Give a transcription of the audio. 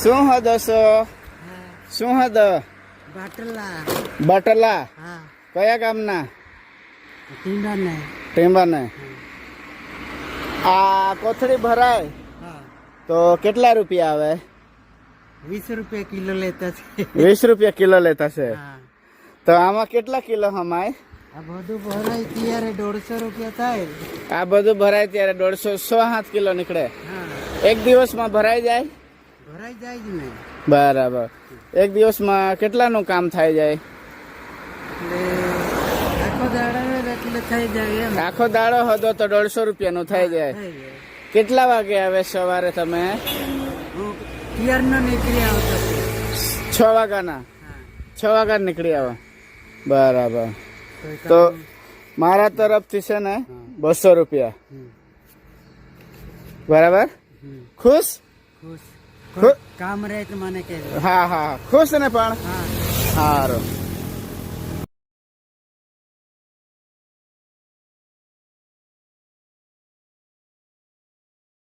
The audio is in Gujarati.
શું હદો છો? શું હદ? બટલા. કયા ગામના? ટીંબાને. આ કોથળી ભરાય તો કેટલા રૂપિયા આવે? 20 રૂપિયા કિલો લેતા છે. 20 રૂપિયા કિલો લેતા છે. તો આમાં કેટલા કિલો હમાય? આ બધું ભરાય ત્યારે 150 રૂપિયા થાય. આ બધું ભરાય ત્યારે 150 કિલો નીકળે. એક દિવસમાં ભરાઈ જાય? ભરાઈ જાય જ ને. બરાબર. એક દિવસમાં કેટલાનું કામ થાય જાય? આખો દાડો એટલે થઈ જાય એમ. આખો દાડો હતો તો 150 રૂપિયાનું થઈ જાય. કેટલા વાગે આવે સવારે તમે? નો નીકળી આવતો 6 વાગ્યાના. 6 વાગ્યા નીકળી આવે. બરાબર. તો મારા તરફથી છે ને 200 રૂપિયા. બરાબર. ખુશ? કામ રહે તો મને કહેજો. હા ખુશ ને પણ. હા સારું.